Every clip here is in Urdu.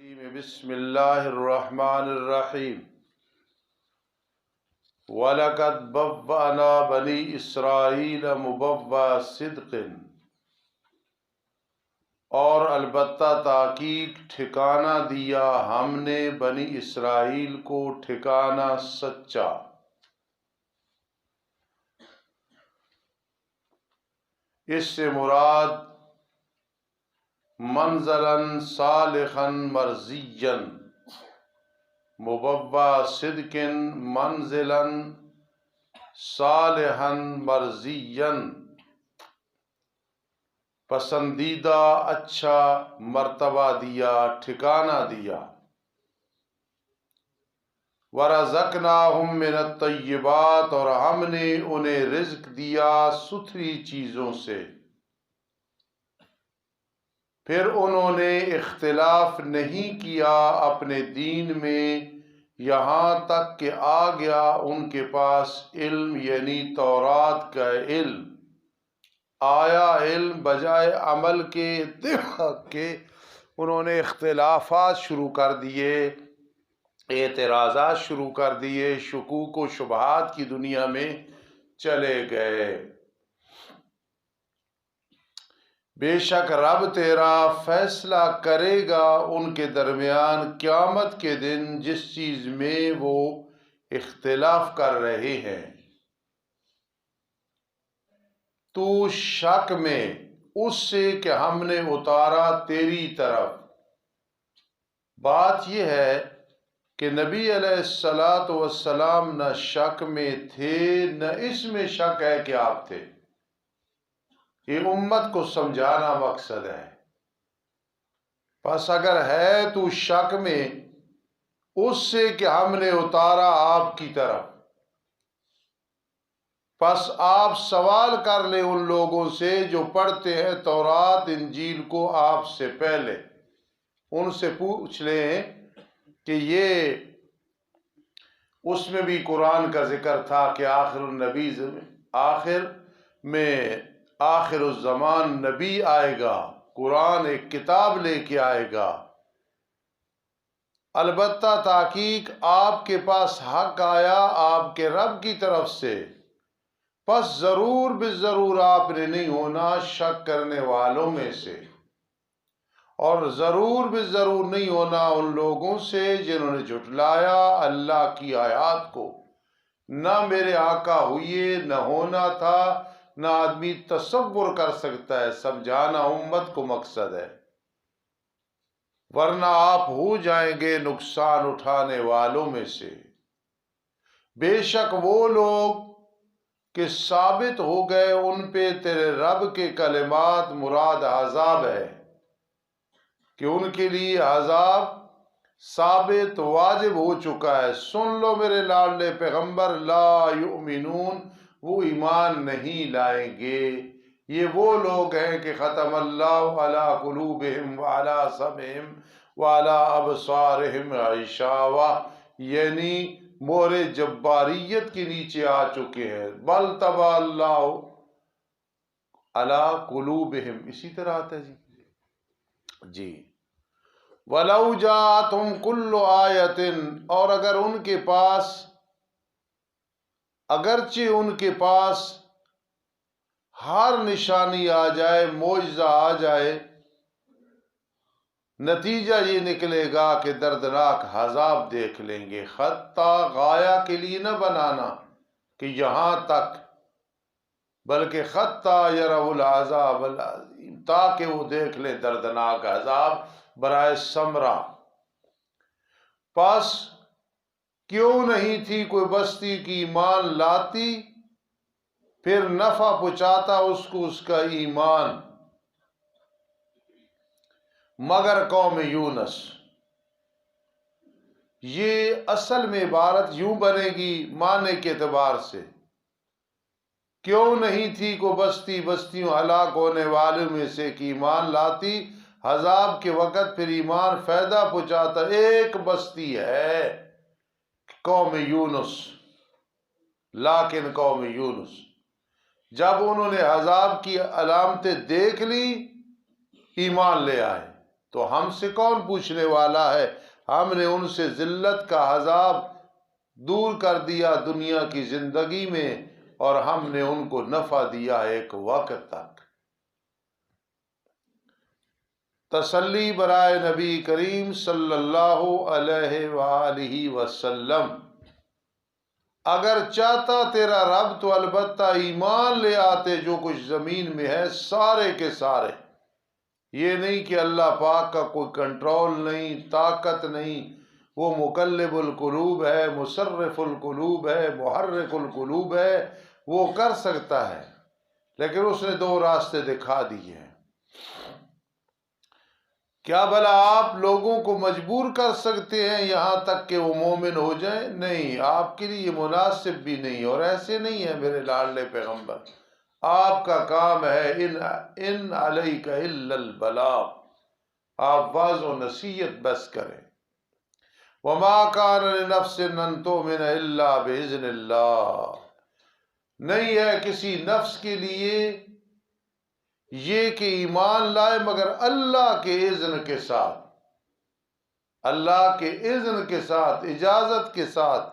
بسم اللہ الرحمن الرحیم وَلَقَدْ بَوَّأْنَا بَنِي إِسْرَائِيلَ مُبَوَّأَ صِدْقٍ، اور البتہ تحقیق ٹھکانہ دیا ہم نے بنی اسرائیل کو ٹھکانہ سچا۔ اس سے مراد منزلاً صالحاً مرضیاً، مبوّأ صدق منزلاً صالحاً مرضیاً، پسندیدہ اچھا مرتبہ دیا، ٹھکانہ دیا۔ وَرَزَقْنَاهُم مِّنَ الطَّيِّبَاتِ، اور ہم نے انہیں رزق دیا ستھری چیزوں سے۔ پھر انہوں نے اختلاف نہیں کیا اپنے دین میں یہاں تک کہ آ گیا ان کے پاس علم، یعنی تورات کا علم آیا۔ علم بجائے عمل کے اتفاق کے انہوں نے اختلافات شروع کر دیے، اعتراضات شروع کر دیے، شکوک و شبہات کی دنیا میں چلے گئے۔ بے شک رب تیرا فیصلہ کرے گا ان کے درمیان قیامت کے دن جس چیز میں وہ اختلاف کر رہے ہیں۔ تو شک میں اس سے کہ ہم نے اتارا تیری طرف۔ بات یہ ہے کہ نبی علیہ السلام نہ شک میں تھے نہ اس میں شک ہے کہ آپ تھے۔ یہ امت کو سمجھانا مقصد ہے۔ پس اگر ہے تو شک میں اس سے کہ ہم نے اتارا آپ کی طرف، پس آپ سوال کر لیں ان لوگوں سے جو پڑھتے ہیں تورات انجیل کو آپ سے پہلے، ان سے پوچھ لیں کہ یہ اس میں بھی قرآن کا ذکر تھا کہ آخر الزمان نبی آئے گا، قرآن ایک کتاب لے کے آئے گا۔ البتہ تحقیق آپ کے پاس حق آیا آپ کے رب کی طرف سے، پس ضرور بالضرور آپ نے نہیں ہونا شک کرنے والوں میں سے، اور ضرور بالضرور نہیں ہونا ان لوگوں سے جنہوں نے جھٹلایا اللہ کی آیات کو۔ نہ میرے آقا ہوئے، نہ ہونا تھا، نہ آدمی تصور کر سکتا ہے، سمجھانا امت کو مقصد ہے، ورنہ آپ ہو جائیں گے نقصان اٹھانے والوں میں سے۔ بے شک وہ لوگ کہ ثابت ہو گئے ان پہ تیرے رب کے کلمات، مراد عذاب ہے کہ ان کے لیے عذاب ثابت واجب ہو چکا ہے۔ سن لو میرے لاڈلے پیغمبر، لا یؤمنون، وہ ایمان نہیں لائیں گے۔ یہ وہ لوگ ہیں کہ ختم اللہ علی قلوبہم وعلی سمعہم وعلی ابصارہم غشاوہ، یعنی مہر جباریت کے نیچے آ چکے ہیں۔ بل طبع اللہ علی قلوبہم، اسی طرح آتا ہے جی۔ وَلَوْ جَاءَتْهُمْ كُلُّ آیَةٍ، اور اگر ان کے پاس، اگرچہ ان کے پاس ہر نشانی آ جائے، معجزہ آ جائے، نتیجہ یہ نکلے گا کہ دردناک عذاب دیکھ لیں گے۔ حتیٰ غایہ کے لیے نہ بنانا کہ یہاں تک، بلکہ حتیٰ یروا العذاب العظیم، تاکہ وہ دیکھ لیں دردناک عذاب برائے ثمرہ۔ پس کیوں نہیں تھی کوئی بستی کی ایمان لاتی، پھر نفع پہنچاتا اس کو اس کا ایمان، مگر قوم یونس۔ یہ اصل میں عبارت یوں بنے گی معنی کے اعتبار سے، کیوں نہیں تھی کو بستیوں ہلاک ہونے والوں میں سے کہ ایمان لاتی عذاب کے وقت، پھر ایمان فائدہ پہنچاتا۔ ایک بستی ہے قوم یونس، لیکن قوم یونس جب انہوں نے عذاب کی علامتیں دیکھ لی ایمان لے آئے۔ تو ہم سے کون پوچھنے والا ہے؟ ہم نے ان سے ذلت کا عذاب دور کر دیا دنیا کی زندگی میں، اور ہم نے ان کو نفع دیا ایک وقت تک۔ تسلی برائے نبی کریم صلی اللہ علیہ وآلہ وسلم، اگر چاہتا تیرا رب تو البتہ ایمان لے آتے جو کچھ زمین میں ہے سارے کے سارے۔ یہ نہیں کہ اللہ پاک کا کوئی کنٹرول نہیں، طاقت نہیں، وہ مقلب القلوب ہے، مصرف القلوب ہے، محرک القلوب ہے، وہ کر سکتا ہے، لیکن اس نے دو راستے دکھا دیے ہیں۔ کیا بھلا آپ لوگوں کو مجبور کر سکتے ہیں یہاں تک کہ وہ مومن ہو جائیں؟ نہیں، آپ کے لیے یہ مناسب بھی نہیں، اور ایسے نہیں ہے میرے لاڈلے پیغمبر۔ آپ کا کام ہے ان علیک الا البلاغ، آپ واعظ و نصیحت بس کریں۔ وما کان لنفس ان تؤمن الا باذن اللہ، نہیں ہے کسی نفس کے لیے یہ کہ ایمان لائے مگر اللہ کے اذن کے ساتھ، اللہ کے اذن کے ساتھ، اجازت کے ساتھ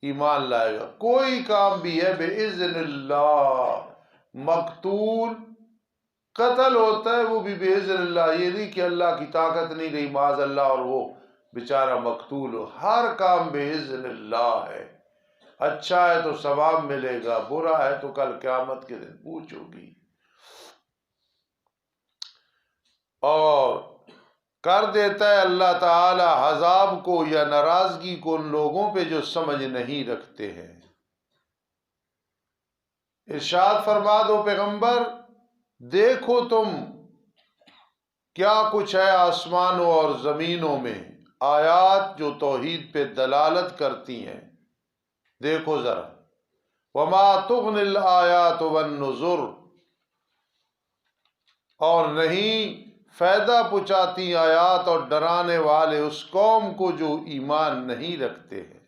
ایمان لائے گا۔ کوئی کام بھی ہے باذن اللہ، مقتول قتل ہوتا ہے وہ بھی باذن اللہ، یہ نہیں کہ اللہ کی طاقت نہیں رہی معاذ اللہ اور وہ بیچارہ مقتول ہو۔ ہر کام باذن اللہ ہے، اچھا ہے تو ثواب ملے گا، برا ہے تو کل قیامت کے دن پوچھو گی۔ اور کر دیتا ہے اللہ تعالی عذاب کو یا ناراضگی کو ان لوگوں پہ جو سمجھ نہیں رکھتے ہیں۔ ارشاد فرما دو پیغمبر، دیکھو تم کیا کچھ ہے آسمانوں اور زمینوں میں، آیات جو توحید پہ دلالت کرتی ہیں، دیکھو ذرا۔ وما تغنی الآیات والنذر، اور نہیں فائدہ پہنچاتی آیات اور ڈرانے والے اس قوم کو جو ایمان نہیں رکھتے ہیں۔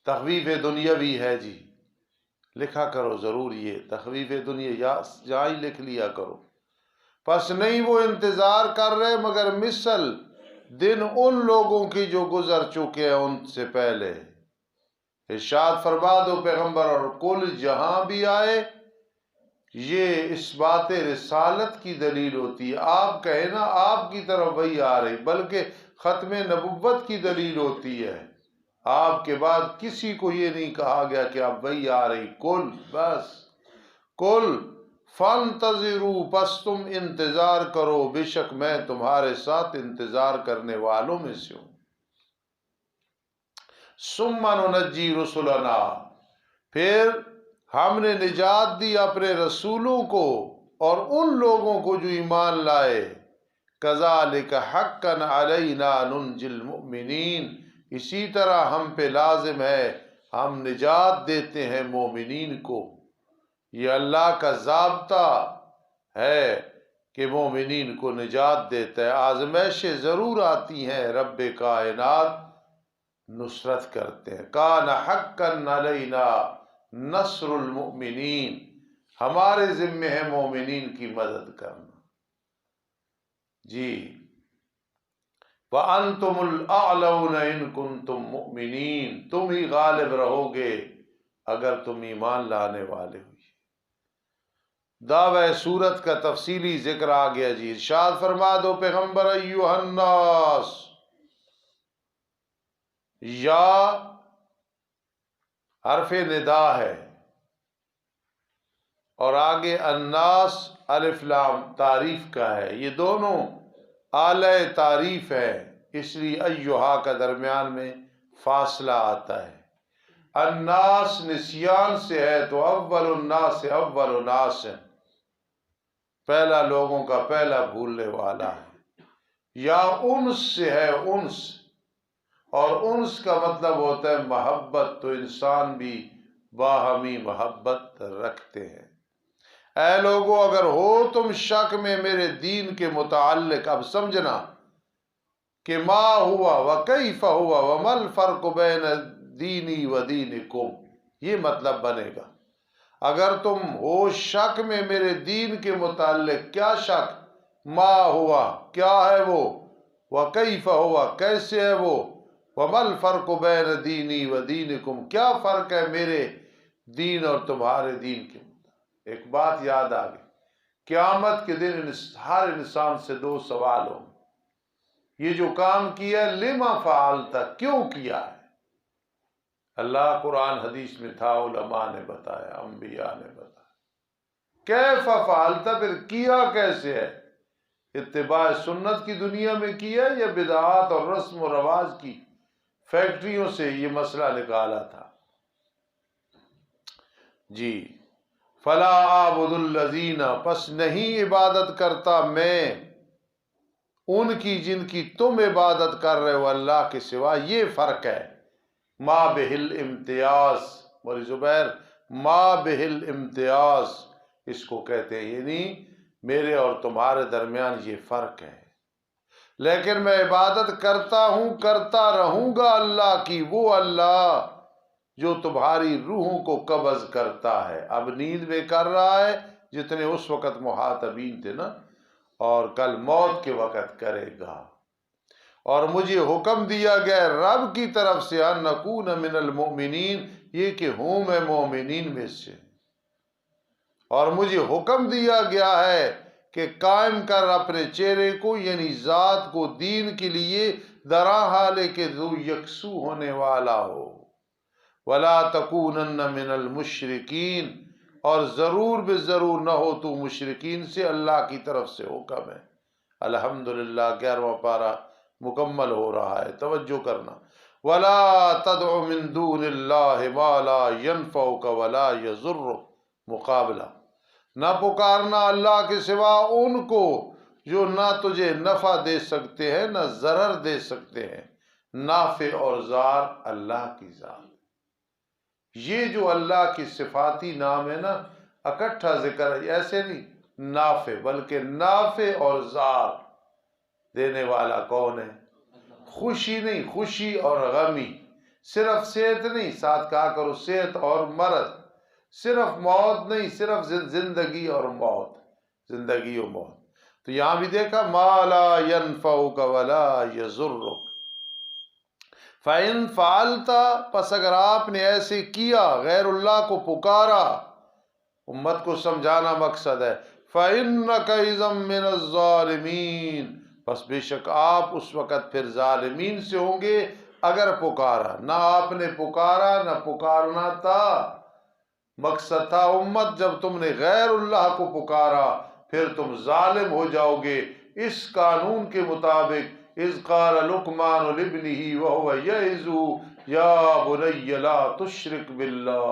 تخویف دنیاوی ہے جی، لکھا کرو ضرور، یہ تخویف دنیا یہاں ہی لکھ لیا کرو۔ پس نہیں وہ انتظار کر رہے مگر مثل دن ان لوگوں کی جو گزر چکے ہیں ان سے پہلے۔ ارشاد فرما دو پیغمبر، اور کل جہاں بھی آئے یہ اس بات رسالت کی دلیل ہوتی ہے۔ آپ کہیں نا آپ کی طرف وہی آ رہی، بلکہ ختم نبوت کی دلیل ہوتی ہے۔ آپ کے بعد کسی کو یہ نہیں کہا گیا کہ آپ وہی آ رہی، کل بس کل فانتظروا، پس تم انتظار کرو، بے شک میں تمہارے ساتھ انتظار کرنے والوں میں سے ہوں۔ ثم ننجی رسلنا، پھر ہم نے نجات دی اپنے رسولوں کو اور ان لوگوں کو جو ایمان لائے۔ کذالک حقا علینا ننجی المؤمنین، اسی طرح ہم پہ لازم ہے ہم نجات دیتے ہیں مومنین کو۔ یہ اللہ کا ضابطہ ہے کہ مومنین کو نجات دیتا ہے۔ آزمائشیں ضرور آتی ہیں، رب کائنات نصرت کرتے ہیں۔ کان حقا علینا نصر المؤمنین، ہمارے ذمے ہے مومنین کی مدد کرنا جی۔ وَأَنْتُمُ الْأَعْلَوْنَ إِن كُنْتُم مُؤْمِنِينَ، تم ہی غالب رہو گے اگر تم ایمان لانے والے ہو۔ دعوی سورت کا تفصیلی ذکر آ گیا جی۔ ارشاد فرما دو پیغمبر، ایھا الناس، یا حرف ندا ہے اور آگے الناس الف لام تعریف کا ہے، یہ دونوں اعلی تعریف ہے، اس لیے ایھا کا درمیان میں فاصلہ آتا ہے۔ الناس نسیان سے ہے تو اول الناس اول الناس ہے، پہلا لوگوں کا پہلا بھولنے والا ہے۔ یا انس سے ہے، انس، اور انس کا مطلب ہوتا ہے محبت، تو انسان بھی باہمی محبت رکھتے ہیں۔ اے لوگو اگر ہو تم شک میں میرے دین کے متعلق، اب سمجھنا کہ ما ہوا وکیف ہوا وما الفرق بین دینی و دینکم، یہ مطلب بنے گا۔ اگر تم ہو شک میں میرے دین کے متعلق، کیا شک؟ ما ہوا کیا ہے وہ، وکیف ہوا کیسے ہے وہ، ومل فرق بین دینی و دینکم کیا فرق ہے میرے دین اور تمہارے دین کے۔ ایک بات یاد آ گئی، قیامت کے دن ہر انسان سے دو سوال ہوں، یہ جو کام کیا لما فعلتا کیوں کیا ہے؟ اللہ قرآن حدیث میں تھا، علماء نے بتایا، انبیاء نے بتایا۔ کیف فعلتا پھر کیا کیسے ہے؟ اتباع سنت کی دنیا میں کیا یا بدعات اور رسم و رواج کی فیکٹریوں سے یہ مسئلہ نکالا تھا؟ جی، فلا اعبد الذین پس نہیں عبادت کرتا میں ان کی جن کی تم عبادت کر رہے ہو اللہ کے سوا۔ یہ فرق ہے، ما بہل امتیاز، مولی زبیر، ما بہل امتیاز اس کو کہتے ہیں، یعنی میرے اور تمہارے درمیان یہ فرق ہے۔ لیکن میں عبادت کرتا ہوں، کرتا رہوں گا اللہ کی، وہ اللہ جو تمہاری روحوں کو قبض کرتا ہے۔ اب نیند میں کر رہا ہے جتنے اس وقت محاطبین تھے نا، اور کل موت کے وقت کرے گا۔ اور مجھے حکم دیا گیا رب کی طرف سے ان نکون من المؤمنین، یہ کہ ہوں میں مومنین میں سے، اور مجھے حکم دیا گیا ہے کہ قائم کر اپنے چہرے کو، یعنی ذات کو، دین کے لیے درا حالے کے ذو یکسو ہونے والا ہو۔ ولا تکونن من المشرکین، اور ضرور بے ضرور نہ ہو تو مشرکین سے، اللہ کی طرف سے حکم ہے۔ الحمدللہ 11واں پارہ مکمل ہو رہا ہے، توجہ کرنا۔ ولا تدع من دون اللہ ما لا ينفعک ولا یضرک، مقابلہ، نہ پکارنا اللہ کے سوا ان کو جو نہ تجھے نفع دے سکتے ہیں نہ ضرر دے سکتے ہیں۔ نافع اور ضار اللہ کی ذات۔ یہ جو اللہ کی صفاتی نام ہے نا، اکٹھا ذکر ہے، ایسے نہیں نافع، بلکہ نافع اور ضار دینے والا کون ہے؟ خوشی نہیں، خوشی اور غمی، صرف صحت نہیں، ساتھ کہا کرو صحت اور مرض، صرف موت نہیں، صرف زندگی اور موت، زندگی و موت۔ تو یہاں بھی دیکھا ما لا ينفعک ولا یضرک، فَإِن فَعَلْتَ پس اگر آپ نے ایسے کیا، غیر اللہ کو پکارا، امت کو سمجھانا مقصد ہے، فَإِنَّكَ إِذًا مِّنَ الظَّالِمِينَ پس بے شک آپ اس وقت پھر ظالمین سے ہوں گے اگر پکارا۔ نہ آپ نے پکارا، نہ پکارنا تھا، مقصد تھا امت جب تم نے غیر اللہ کو پکارا پھر تم ظالم ہو جاؤ گے۔ اس قانون کے مطابق اذ قال لقمان لابنہ وهو یعظہ یا بنی لا تشرک باللہ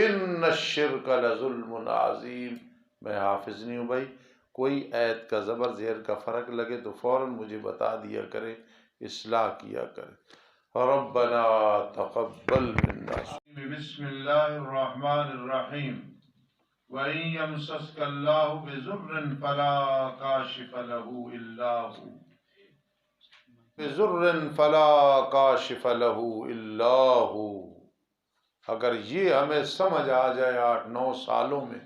ان الشرک لظلم عظیم۔ میں حافظ نہیں ہوں بھائی، کوئی آیت کا زبر زیر کا فرق لگے تو فوراً مجھے بتا دیا کرے، اصلاح کیا کرے۔ ربنا تقبل منا۔ بسم اللہ الرحمن الرحیم۔ وَإِن يَمْسَسْكَ اللَّهُ بِضُرٍّ فَلَا كَاشِفَ لَهُ إِلَّا هُوَ بِضُرٍّ فَلَا كَاشِفَ لَهُ إِلَّا هُوَ۔ اگر یہ ہمیں سمجھ آ جائے 8-9 سالوں میں،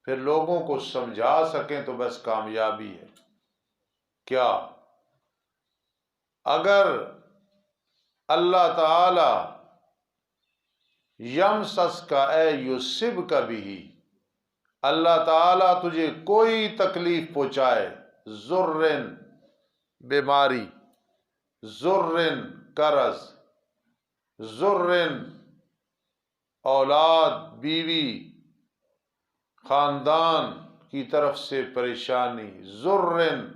پھر لوگوں کو سمجھا سکیں تو بس کامیابی ہے۔ کیا؟ اگر اللہ تعالی یمسس کا اے یصب کا بھی، اللہ تعالیٰ تجھے کوئی تکلیف پہنچائے، ضرن بیماری، ضرن قرض، ضرن اولاد بیوی خاندان کی طرف سے پریشانی، ضرن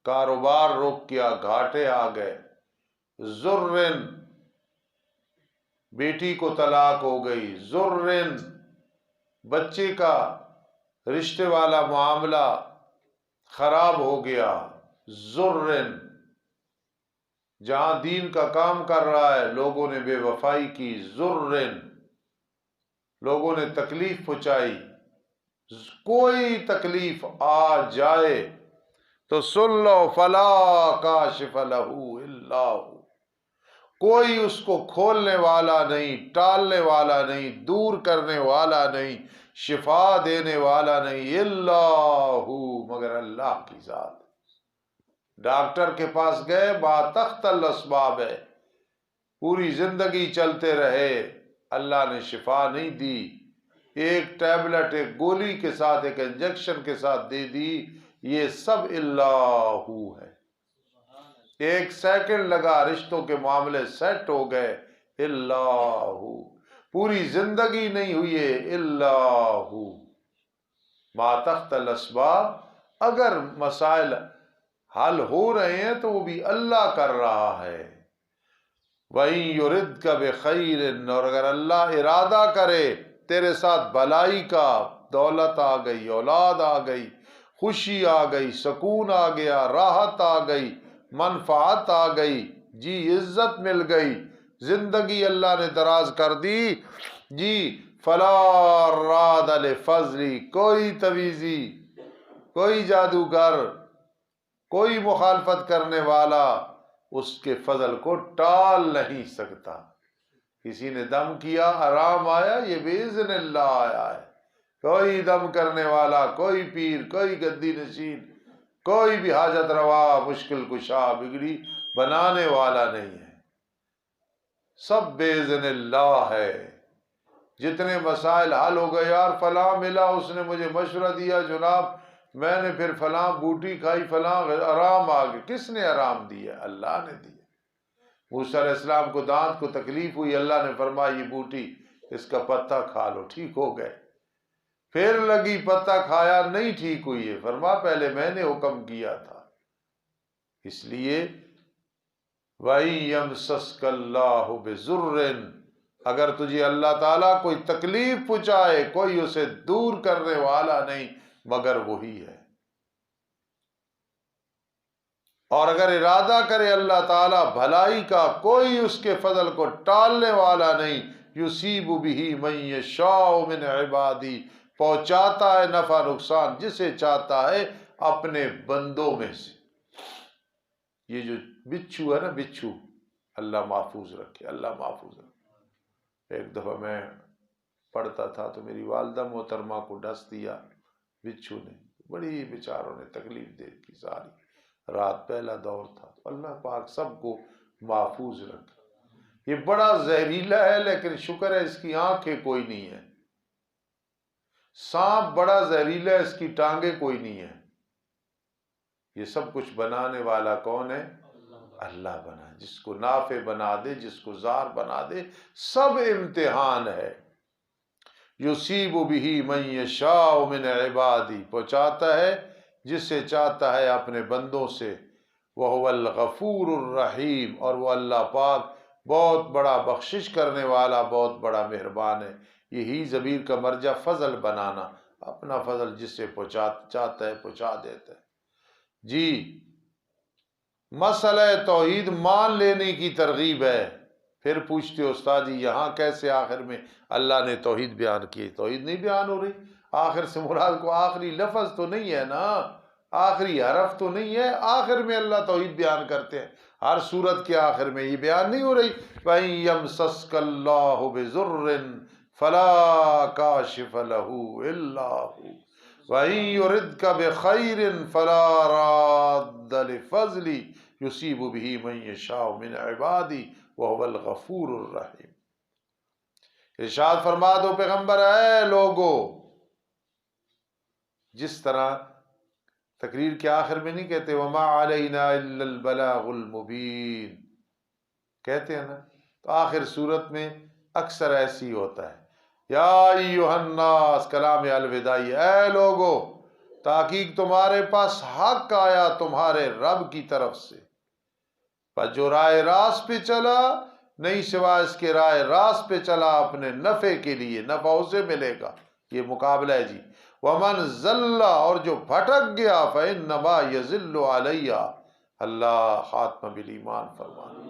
کاروبار رک گیا، گھاٹے آ گئے، ضرن بیٹی کو طلاق ہو گئی، ضرن بچے کا رشتے والا معاملہ خراب ہو گیا، ضرن جہاں دین کا کام کر رہا ہے لوگوں نے بے وفائی کی، ضرن لوگوں نے تکلیف پہنچائی۔ کوئی تکلیف آ جائے تو سن لو فلا کاشف لہ الا ہو، کوئی اس کو کھولنے والا نہیں، ٹالنے والا نہیں، دور کرنے والا نہیں، شفا دینے والا نہیں، اللہ مگر اللہ کی ذات۔ ڈاکٹر کے پاس گئے، باتخت الاسباب ہے، پوری زندگی چلتے رہے، اللہ نے شفا نہیں دی، ایک ٹیبلٹ ایک گولی کے ساتھ ایک انجیکشن کے ساتھ دے دی، یہ سب اللہ ہے۔ ایک سیکنڈ لگا رشتوں کے معاملے سیٹ ہو گئے، اللہ۔ پوری زندگی نہیں ہوئی ہے، اللہ۔ ما تحت الاسباب، اگر مسائل حل ہو رہے ہیں تو وہ بھی اللہ کر رہا ہے۔ وَإِن يُرِدْكَ بِخَيْرٍ، اور اگر اللہ ارادہ کرے تیرے ساتھ بھلائی کا، دولت آ گئی، اولاد آ گئی، خوشی آ گئی، سکون آ گیا، راحت آ گئی، منفعت آ گئی، جی عزت مل گئی، زندگی اللہ نے دراز کر دی، جی فلا راد لفضلی، کوئی تویزی، کوئی جادوگر، کوئی مخالفت کرنے والا اس کے فضل کو ٹال نہیں سکتا۔ کسی نے دم کیا، آرام آیا، یہ باذن اللہ آیا ہے۔ کوئی دم کرنے والا، کوئی پیر، کوئی گدی نشین، کوئی بھی حاجت روا، مشکل کشا، بگڑی بنانے والا نہیں ہے، سب باذن اللہ ہے۔ جتنے مسائل حل ہو گئے، یار فلاں ملا، اس نے مجھے مشورہ دیا، جناب میں نے پھر فلاں بوٹی کھائی، فلاں آرام آ گیا۔ کس نے آرام دیا؟ اللہ نے دیا۔ موسیٰ علیہ السلام کو دانت کو تکلیف ہوئی، اللہ نے فرمایا یہ بوٹی اس کا پتہ کھا لو، ٹھیک ہو گئے۔ پھر لگی، پتہ کھایا، نہیں ٹھیک ہوئی ہے، فرما پہلے میں نے حکم کیا تھا۔ اس لیے وَإِن يَمْسَسْكَ اللَّهُ بِضُرٍّ، اگر تجھے اللہ تعالیٰ کوئی تکلیف پہنچائے، کوئی اسے دور کرنے والا نہیں مگر وہی ہے۔ اور اگر ارادہ کرے اللہ تعالیٰ بھلائی کا، کوئی اس کے فضل کو ٹالنے والا نہیں۔ یصیب بہ من یشاء من عبادی، پہنچاتا ہے نفع نقصان جسے چاہتا ہے اپنے بندوں میں سے۔ یہ جو بچھو ہے نا، بچھو، اللہ محفوظ رکھے، اللہ محفوظ رکھے۔ ایک دفعہ میں پڑھتا تھا تو میری والدہ محترمہ کو ڈس دیا بچھو نے، بڑی بیچاروں نے تکلیف دے کی، ساری رات پہلا دور تھا۔ تو اللہ پاک سب کو محفوظ رکھے۔ یہ بڑا زہریلا ہے، لیکن شکر ہے اس کی آنکھیں کوئی نہیں ہے۔ سانپ بڑا زہریلا ہے، اس کی ٹانگیں کوئی نہیں ہے۔ یہ سب کچھ بنانے والا کون ہے؟ اللہ بنا، جس کو نافع بنا دے، جس کو ضار بنا دے، سب امتحان ہے۔ یصیب بہ من یشاء من عبادی، پہنچاتا ہے جسے چاہتا ہے اپنے بندوں سے۔ وہو الغفور الرحیم، اور وہ اللہ پاک بہت بڑا بخشش کرنے والا، بہت بڑا مہربان ہے۔ یہی ضمیر کا مرجع فضل بنانا، اپنا فضل جس سے چاہتا ہے پہنچا دیتا ہے۔ جی مسئلہ توحید مان لینے کی ترغیب ہے۔ پھر پوچھتے استاد جی یہاں کیسے آخر میں اللہ نے توحید بیان کی؟ توحید نہیں بیان ہو رہی، آخر سے مراد کو آخری لفظ تو نہیں ہے نا، آخری حرف تو نہیں ہے، آخر میں اللہ توحید بیان کرتے ہیں۔ ہر صورت کے آخر میں یہ بیان نہیں ہو رہی وَإِن يَمْسَسْكَ اللَّهُ بِضُرٍّ فَلَا كَاشِفَ لَهُ إِلَّا هُوَ وَإِن يُرِدْكَ بِخَيْرٍ فَلَا رَادَّ لِفَضْلِهِ يُصِيبُ بِهِ مَن يَشَاءُ مِنْ عِبَادِهِ وَهُوَ الْغَفُورُ الرَّحِيمُ۔ ارشاد فرما دو پیغمبر، اے لوگو، جس طرح تقریر کے آخر میں نہیں کہتے وَمَا عَلَيْنَا إِلَّا الْبَلَاغُ الْمُبِينُ، کہتے ہیں نا، تو آخر صورت میں اکثر ایسی ہوتا ہے یا ایھا الناس، کلام الوداعی، اے لوگو، تحقیق تمہارے پاس حق آیا تمہارے رب کی طرف سے، پر جو راہ راست پہ چلا، نہیں سوائے اس کے راہ راست پہ چلا اپنے نفع کے لیے، نفع اسے ملے گا، یہ مقابلہ ہے جی۔ ومن ضل، اور جو بھٹک گیا، فإنما یضل علیہ، اللہ خاتمہ بالایمان فرمانا،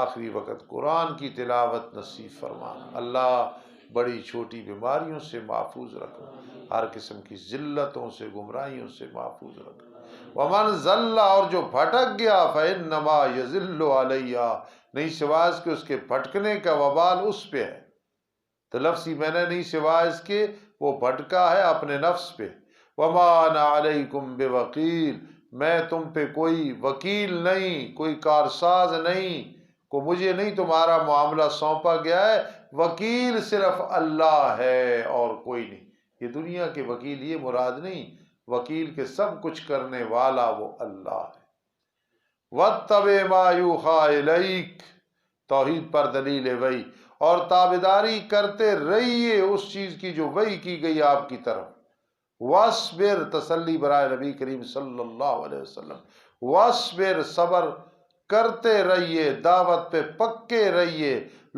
آخری وقت قرآن کی تلاوت نصیب فرمانا، اللہ بڑی چھوٹی بیماریوں سے محفوظ رکھنا، ہر قسم کی ذلتوں سے، گمراہیوں سے محفوظ رکھنا۔ ومن ضل، اور جو بھٹک گیا، فإنما یضل علیہ، نہیں سوائے اس کے اس کے بھٹکنے کا وبال اس پہ ہے۔ تو لفظی میں نے نہیں سوائے اس کے وہ بھٹکا ہے اپنے نفس پہ۔ وما انا علیکم بوکیل، میں تم پہ کوئی وکیل نہیں، کوئی کارساز نہیں، مجھے نہیں تمہارا معاملہ سونپا گیا ہے، وکیل صرف اللہ ہے اور کوئی نہیں۔ یہ دنیا کے وکیل یہ مراد نہیں، وکیل کے سب کچھ کرنے والا وہ اللہ ہے۔ وَاتَّبِعْ مَا يُوحَىٰ إِلَيْكَ، توحید پر دلیل وحی، اور تابعداری کرتے رہیے اس چیز کی جو وحی کی گئی آپ کی طرف۔ وَاصْبِرْ، تسلی برائے نبی کریم صلی اللہ علیہ وسلم، وَاصْبِرْ، صبر کرتے رہیے، دعوت پہ پکے رہیے،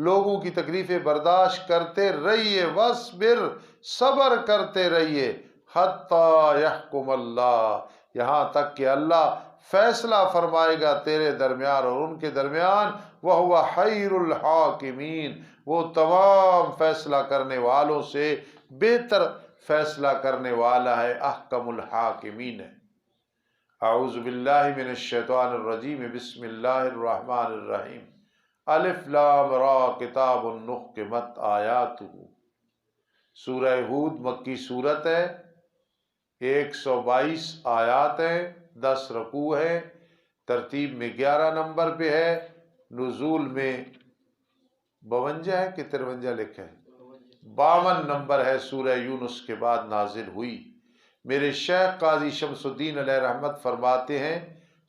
لوگوں کی تکلیفیں برداشت کرتے رہیے، وَاصْبِرْ، صبر کرتے رہیے، حَتَّى يَحْكُمَ اللَّهُ، یہاں تک کہ اللہ فیصلہ فرمائے گا تیرے درمیان اور ان کے درمیان، وَهُوَ خَيْرُ الْحَاكِمِينَ، وہ تمام فیصلہ کرنے والوں سے بہتر فیصلہ کرنے والا ہے، احکم الحاکمین ہے۔ اعوذ باللہ من الشیطان الرجیم، بسم اللہ الرحمن الرحیم، الف لام را کتاب احکمت آیاتہ۔ سورہ ہود مکی صورت ہے، 122 آیات ہیں، 10 رکوع ہیں، ترتیب میں 11 نمبر پہ ہے، نزول میں 52 ہے کہ 53 لکھے ہیں، 52 نمبر ہے، سورہ یونس کے بعد نازل ہوئی۔ میرے شیخ قاضی شمس الدین علیہ رحمت فرماتے ہیں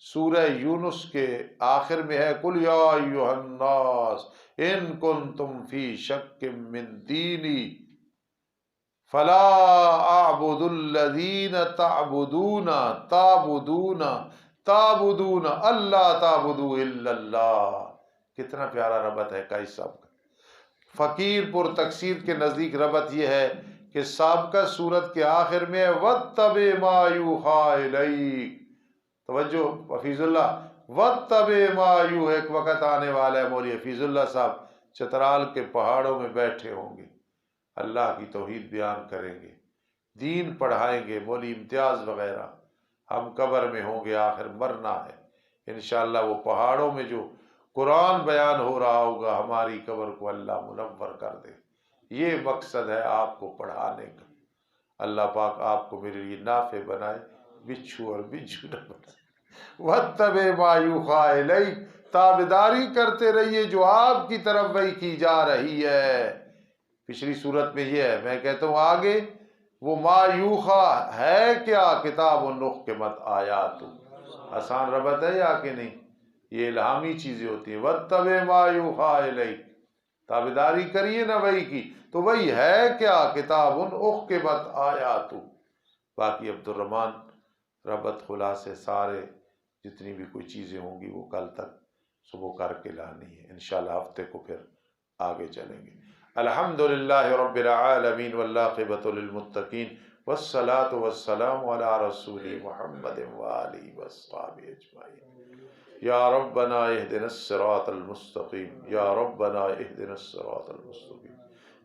سورہ یونس کے آخر میں ہے قُلْ يَا أَيُّهَا النَّاسُ إِن كُنتُمْ فِي شَكٍّ مِّن دِينِي فَلَا أَعْبُدُ الَّذِينَ تَعْبُدُونَ أَلَّا تَعْبُدُوا إِلَّا اللَّهَ۔ کتنا پیارا ربط ہے قاضی صاحب کا۔ فقیر پر تقصیر کے نزدیک ربط یہ ہے کہ سابقہ صورت کے آخر میں ہے وَاتَّبِعْ مَا يُوحَىٰ إِلَيْكَ، توجہ حفیظ اللہ، وَاتَّبِعْ مَا يُوحَىٰ، ایک وقت آنے والا ہے مولوی حفیظ اللہ صاحب چترال کے پہاڑوں میں بیٹھے ہوں گے، اللہ کی توحید بیان کریں گے، دین پڑھائیں گے، مولوی امتیاز وغیرہ، ہم قبر میں ہوں گے، آخر مرنا ہے انشاءاللہ، وہ پہاڑوں میں جو قرآن بیان ہو رہا ہوگا ہماری قبر کو اللہ منور کر دے، یہ مقصد ہے آپ کو پڑھانے کا۔ اللہ پاک آپ کو میرے لیے نافع بنائے، بچھو اور بچھو نہ بنائے۔ وَاتَّبِعْ مَا يُوحَىٰ إِلَيْكَ، تابعداری کرتے رہیے جو آپ کی طرف وحی کی جا رہی ہے۔ پچھلی صورت میں یہ ہے، میں کہتا ہوں آگے وہ ما یوحیٰ ہے کیا، کتاب احکمت آیاتہ، آسان ربط ہے یا کہ نہیں؟ یہ الہامی چیزیں ہوتی ہیں۔ وَاتَّبِعْ مَا يُوحَىٰ إِلَيْكَ، تابعداری کریے نا وحی کی، تو وہی ہے کیا، کتاب احکمت آیاتہ۔ باقی عبدالرحمن ربط خلاصے سارے جتنی بھی کوئی چیزیں ہوں گی وہ کل تک صبح کر کے لانی ہے، انشاءاللہ ہفتے کو پھر آگے چلیں گے۔ الحمدللہ رب العالمین والعاقبۃ للمتقین والصلاة والسلام علی رسول محمد وآلہ وصحبہ اجمعین۔ یا ربنا اہدنا الصراط المستقیم، یا ربنا اہدنا الصراط المستقیم،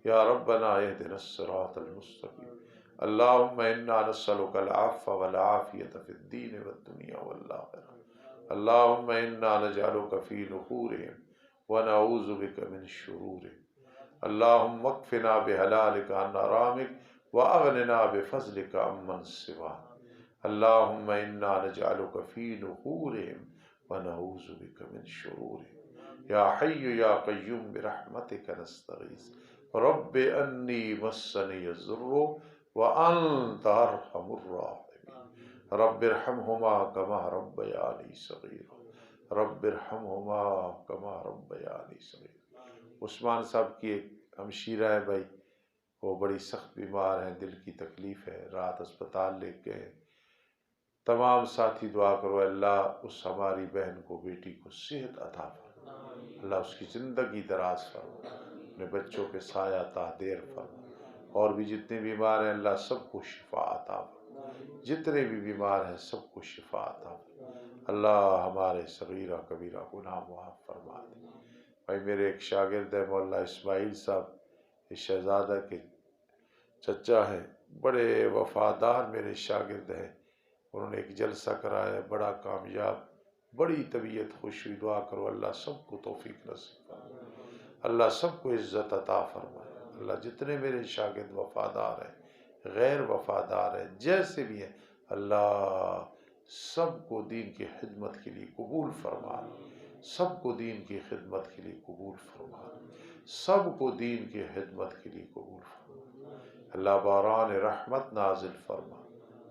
یا ربنا اہدنا الصراط المستقیم۔ اللہم انا نسألک العفو والعافیۃ فی الدین والدنیا والآخرہ، اللہم انا نجعلک فی نحورہم ونعوذ بک من شرورہم، اللہم اکفنا بحلالک عن حرامک واغننا بفضلک عمن سواک، اللہم انا نجعلک فی نحورہم ونعوذ بک من شرورہم، یا حی یا قیوم برحمتک نستغیث، رب انی مسنی الضر وانت ارحم الراحمین، رب ارحمہما کما ربیانی صغیرا، رب ارحمہما کما ربیانی صغیرا۔ عثمان صاحب کی ایک ہمشیرہ ہے بھائی، وہ بڑی سخت بیمار ہیں، دل کی تکلیف ہے، رات اسپتال لے کے گئے، تمام ساتھی دعا کرو اللہ اس ہماری بہن کو، بیٹی کو صحت عطا فرما، اللہ اس کی زندگی دراز فرما، اپنے بچوں پہ سایہ دیر فرما، اور بھی جتنے بیمار ہیں اللہ سب کو شفا عطا فرما، جتنے بھی بیمار ہیں سب کو شفا عطا فرما، اللہ ہمارے صغیرہ کبیرہ گناہ معاف فرما دے۔ بھائی میرے ایک شاگرد ہے مولانا اسماعیل صاحب، اس شہزادہ کے چچا ہیں، بڑے وفادار میرے شاگرد ہیں، انہوں نے ایک جلسہ کرایا، بڑا کامیاب بڑی طبیعت خوش ہوئی، دعا کرو اللہ سب کو توفیق نصیب فرمائے، اللہ سب کو عزت عطا فرمائے۔ اللہ جتنے میرے شاگرد وفادار ہیں، غیر وفادار ہیں، جیسے بھی ہیں، اللہ سب کو دین کی خدمت کے لیے قبول فرما، سب کو دین کی خدمت کے لیے قبول فرما، سب کو دین کی خدمت کے لیے قبول فرما۔ اللہ باران رحمت نازل فرما،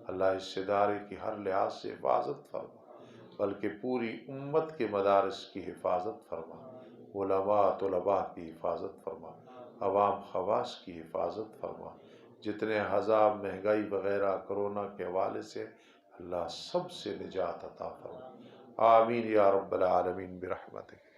اللہ اس ادارے کی ہر لحاظ سے حفاظت فرما، بلکہ پوری امت کے مدارس کی حفاظت فرما، علماء طلباء کی حفاظت فرما، عوام خواص کی حفاظت فرما، جتنے عذاب مہنگائی وغیرہ کرونا کے حوالے سے اللہ سب سے نجات عطا فرما، آمین یا رب العالمین برحمتک۔